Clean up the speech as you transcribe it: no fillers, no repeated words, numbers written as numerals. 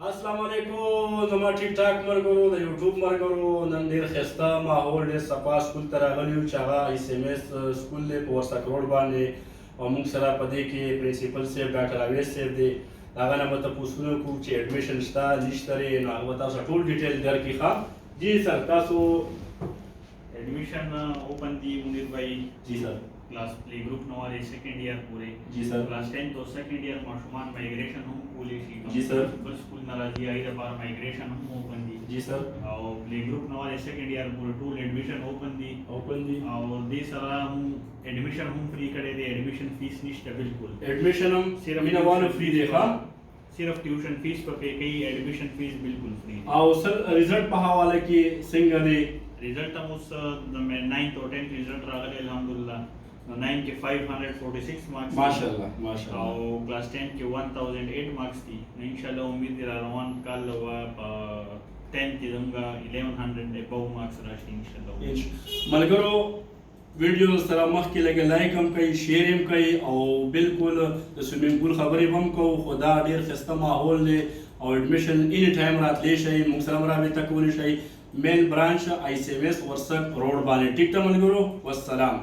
السلام علیکم زما ټیک ټاک مرګرو د یوټیوب مرګرو نن ډیر ښایسته ماحول ډیر صفا سکول ته راغلي یو چې هغه ایس ام ایس سکول دی په ورسک روډ باندې او موږ سره په دې کې پرنسپل صاحب ډاکټر اویس صاحب دی هغه نه به تپوسونه کوو چې ایډمیشن شته نشته دی نو هغه به تاسو ټول ډیټیل درکړي ښه جی سر تاسو admission open थी मुनीर भाई जी sir class play group नवारे सेकंड ईयर पूरे जी सर क्लास 10 तो सेकंड ईयर माशुमान माइग्रेशन हम पूले शी जी सर फर्स्ट स्कूल नाराजी आई द बार माइग्रेशन हम ओपन थी जी सर और प्ले ग्रुप नवारे सेकंड ईयर पूरे टूल एडमिशन ओपन थी और दे सारा हम एडमिशन हम फ्री करे दे एडमिशन फीस निश्चित बिल्कुल एडमिशन हम सिर्फ मीना वाला फ्री देखा सिर्फ ट्यूशन फीस पर पे कई एडमिशन फीस बिल्कुल फ्री और सर रिजल्ट په حواله کې څنګه دی रिजल्ट हम उस 9th और 10th रिजल्ट रागले अल्हम्दुलिल्लाह 9 के 546 मार्क्स माशाल्लाह और क्लास 10 के 1008 मार्क्स थी इंशाल्लाह उम्मीद है रवान कल व 10 के दूंगा 1100 अबव मार्क्स राशि इंशाल्लाह मलګرو ویډیو سره مخکې لګي لایک هم کوي شیر هم کوي او بالکل د سویمینګ پول خبرې هم کوو خو دا ډیر ښایسته ماحول دی او ایډمیشن اني ټایم راتلی شئ موږ سره رابطه کولی شئ مین برانچ آی سی ایم ایس ورسک روډ باندې ټیک ته ملګرو والسلام